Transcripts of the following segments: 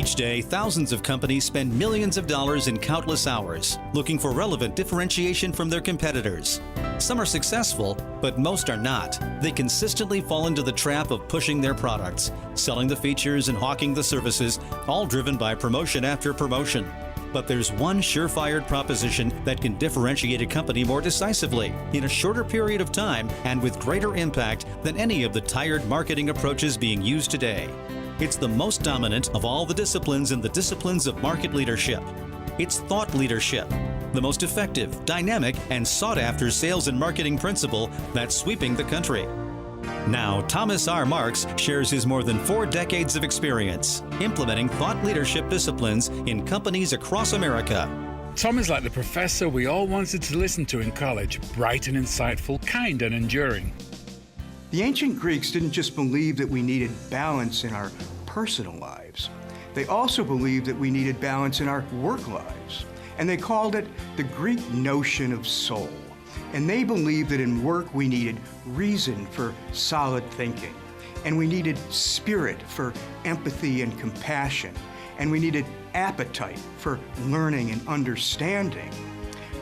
Each day, thousands of companies spend millions of dollars in countless hours looking for relevant differentiation from their competitors. Some are successful, but most are not. They consistently fall into the trap of pushing their products, selling the features and hawking the services, all driven by promotion after promotion. But there's one surefire proposition that can differentiate a company more decisively, in a shorter period of time, and with greater impact than any of the tired marketing approaches being used today. It's the most dominant of all the disciplines in the disciplines of market leadership. It's thought leadership, the most effective, dynamic, and sought-after sales and marketing principle that's sweeping the country. Now, Thomas R. Marks shares his more than 4 decades of experience implementing thought leadership disciplines in companies across America. Tom is like the professor we all wanted to listen to in college, bright and insightful, kind and enduring. The ancient Greeks didn't just believe that we needed balance in our personal lives. They also believed that we needed balance in our work lives. And they called it the Greek notion of soul. And they believed that in work we needed reason for solid thinking. And we needed spirit for empathy and compassion. And we needed appetite for learning and understanding.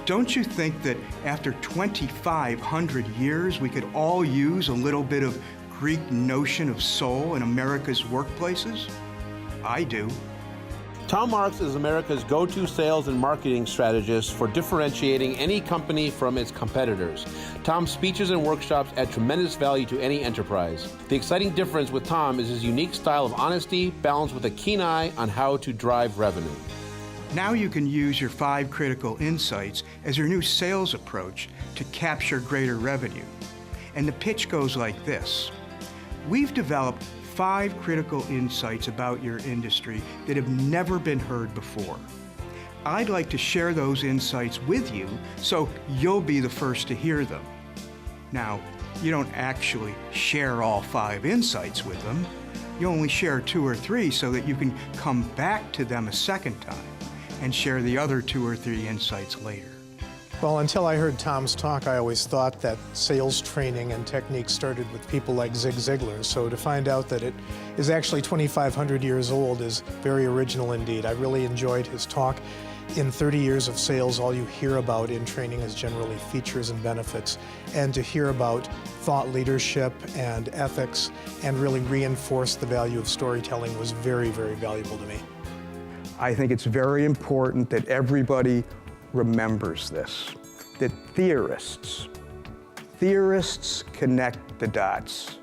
Don't you think that after 2,500 years, we could all use a little bit of Greek notion of soul in America's workplaces? I do. Tom Marks is America's go-to sales and marketing strategist for differentiating any company from its competitors. Tom's speeches and workshops add tremendous value to any enterprise. The exciting difference with Tom is his unique style of honesty, balanced with a keen eye on how to drive revenue. Now you can use your 5 critical insights as your new sales approach to capture greater revenue. And the pitch goes like this. We've developed 5 critical insights about your industry that have never been heard before. I'd like to share those insights with you so you'll be the first to hear them. Now, you don't actually share all 5 insights with them. You only share 2 or 3 so that you can come back to them a second time and share the other 2 or 3 insights later. Well, until I heard Tom's talk, I always thought that sales training and techniques started with people like Zig Ziglar. So to find out that it is actually 2,500 years old is very original indeed. I really enjoyed his talk. In 30 years of sales, all you hear about in training is generally features and benefits. And to hear about thought leadership and ethics and really reinforce the value of storytelling was very, very valuable to me. I think it's very important that everybody remembers this, that theorists connect the dots,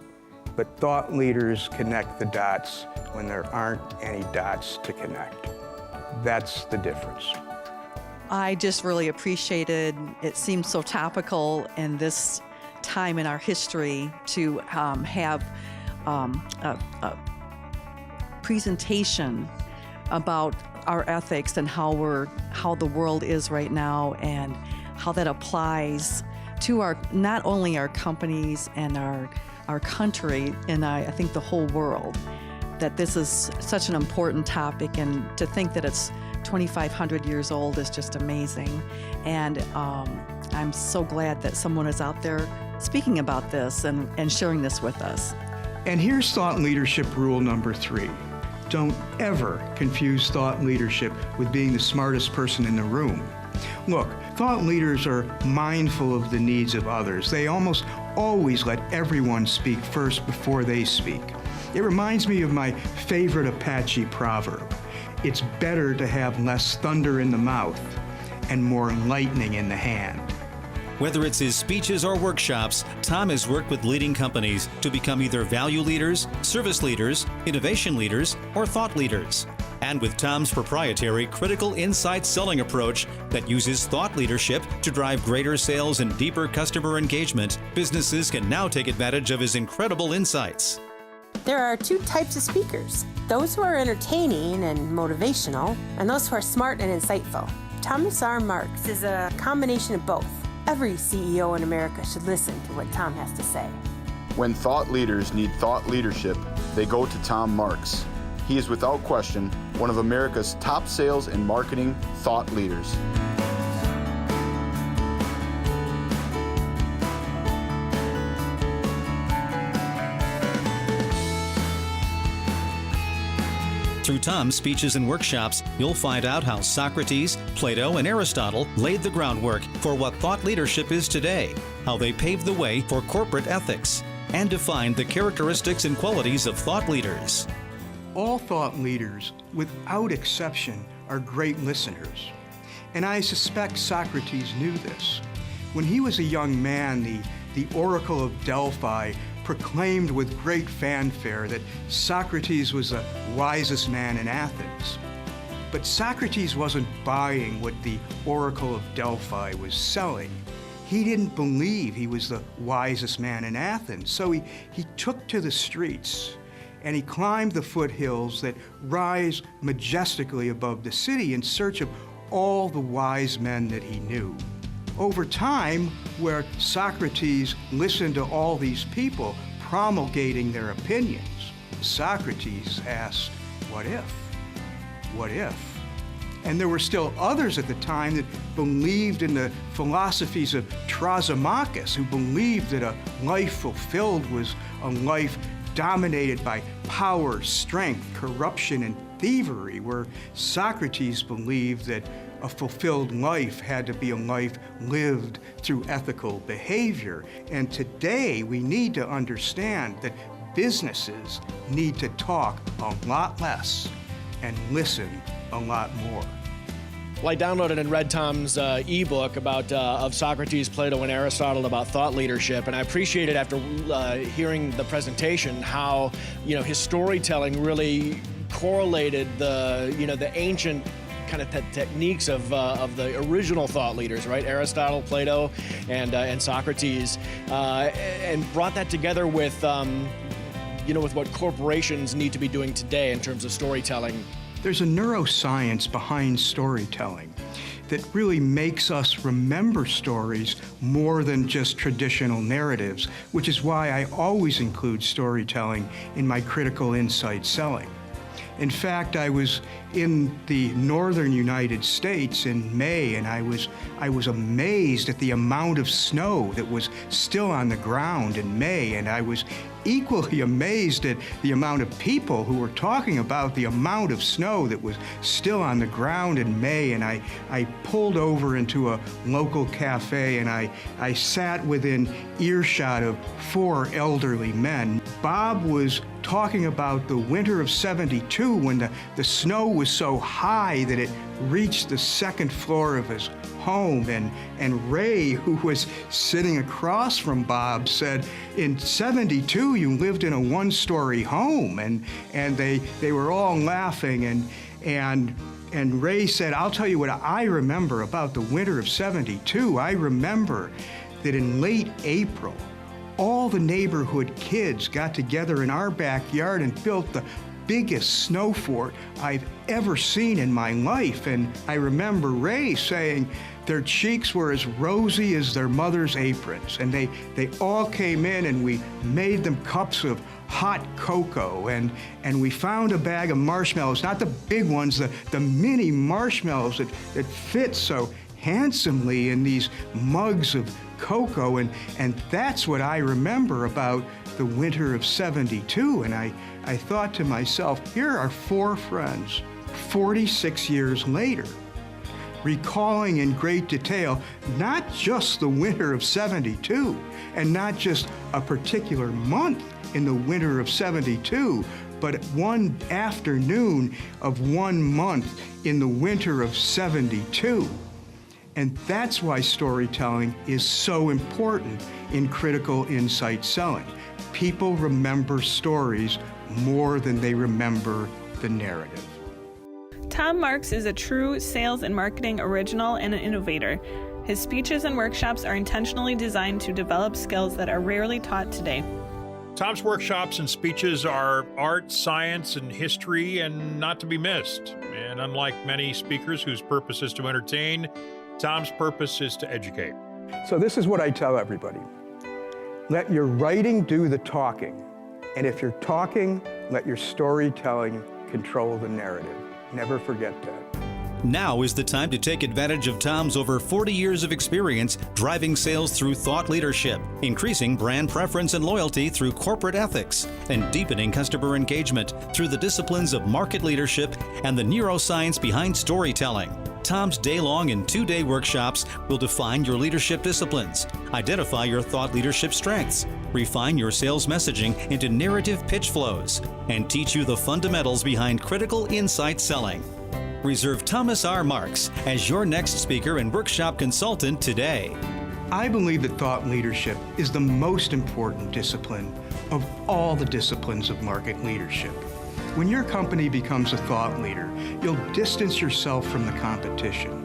but thought leaders connect the dots when there aren't any dots to connect. That's the difference. I just really appreciated, it seems so topical in this time in our history to have a presentation about our ethics and how the world is right now and how that applies to not only our companies and our country and I think the whole world. That this is such an important topic, and to think that it's 2,500 years old is just amazing. And I'm so glad that someone is out there speaking about this and sharing this with us. And here's thought leadership rule number 3. Don't ever confuse thought leadership with being the smartest person in the room. Look, thought leaders are mindful of the needs of others. They almost always let everyone speak first before they speak. It reminds me of my favorite Apache proverb. It's better to have less thunder in the mouth and more lightning in the hand. Whether it's his speeches or workshops, Tom has worked with leading companies to become either value leaders, service leaders, innovation leaders, or thought leaders. And with Tom's proprietary critical insight selling approach that uses thought leadership to drive greater sales and deeper customer engagement, businesses can now take advantage of his incredible insights. There are 2 types of speakers, those who are entertaining and motivational, and those who are smart and insightful. Thomas R. Marks is a combination of both. Every CEO in America should listen to what Tom has to say. When thought leaders need thought leadership, they go to Tom Marks. He is without question one of America's top sales and marketing thought leaders. Through Tom's speeches and workshops, you'll find out how Socrates, Plato, and Aristotle laid the groundwork for what thought leadership is today, how they paved the way for corporate ethics, and defined the characteristics and qualities of thought leaders. All thought leaders, without exception, are great listeners. And I suspect Socrates knew this. When he was a young man, the Oracle of Delphi proclaimed with great fanfare that Socrates was the wisest man in Athens. But Socrates wasn't buying what the Oracle of Delphi was selling. He didn't believe he was the wisest man in Athens. So he took to the streets and he climbed the foothills that rise majestically above the city in search of all the wise men that he knew. Over time, where Socrates listened to all these people promulgating their opinions, Socrates asked, what if? What if? And there were still others at the time that believed in the philosophies of Thrasymachus, who believed that a life fulfilled was a life dominated by power, strength, corruption, and thievery, where Socrates believed that a fulfilled life had to be a life lived through ethical behavior. And today we need to understand that businesses need to talk a lot less and listen a lot more. Well, I downloaded and read Tom's ebook about of Socrates, Plato, and Aristotle about thought leadership, and I appreciated after hearing the presentation how his storytelling really correlated the ancient kind of techniques of the original thought leaders, right? Aristotle, Plato, and Socrates, and brought that together with with what corporations need to be doing today in terms of storytelling. There's a neuroscience behind storytelling that really makes us remember stories more than just traditional narratives, which is why I always include storytelling in my critical insight selling. In fact, I was in the northern United States in May, and I was amazed at the amount of snow that was still on the ground in May, and I was equally amazed at the amount of people who were talking about the amount of snow that was still on the ground in May. And I pulled over into a local cafe, and I sat within earshot of 4 elderly men. Bob was talking about the winter of '72 when the snow was so high that it reached the second floor of his home. And Ray, who was sitting across from Bob, said, in '72 you lived in a 1-story home. And they were all laughing. And Ray said, I'll tell you what I remember about the winter of '72. I remember that in late April, all the neighborhood kids got together in our backyard and built the biggest snow fort I've ever seen in my life. And I remember Ray saying their cheeks were as rosy as their mother's aprons. And they all came in, and we made them cups of hot cocoa, and we found a bag of marshmallows, not the big ones, the mini marshmallows that fit so handsomely in these mugs of cocoa. And that's what I remember about the winter of '72. And I thought to myself, here are 4 friends, 46 years later, recalling in great detail not just the winter of '72 and not just a particular month in the winter of '72, but one afternoon of one month in the winter of '72. And that's why storytelling is so important in critical insight selling. People remember stories more than they remember the narrative. Tom Marks is a true sales and marketing original and an innovator. His speeches and workshops are intentionally designed to develop skills that are rarely taught today. Tom's workshops and speeches are art, science, and history, and not to be missed. And unlike many speakers whose purpose is to entertain, Tom's purpose is to educate. So this is what I tell everybody. Let your writing do the talking. And if you're talking, let your storytelling control the narrative. Never forget that. Now is the time to take advantage of Tom's over 40 years of experience driving sales through thought leadership, increasing brand preference and loyalty through corporate ethics, and deepening customer engagement through the disciplines of market leadership and the neuroscience behind storytelling. Tom's day-long and 2-day workshops will define your leadership disciplines, identify your thought leadership strengths, refine your sales messaging into narrative pitch flows, and teach you the fundamentals behind critical insight selling. Reserve Thomas R. Marks as your next speaker and workshop consultant today. I believe that thought leadership is the most important discipline of all the disciplines of market leadership. When your company becomes a thought leader, you'll distance yourself from the competition.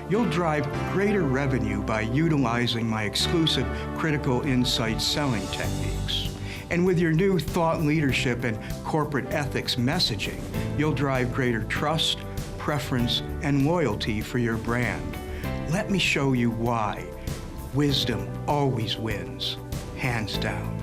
You'll drive greater revenue by utilizing my exclusive critical insight selling techniques. And with your new thought leadership and corporate ethics messaging, you'll drive greater trust, preference, and loyalty for your brand. Let me show you why. Wisdom always wins, hands down.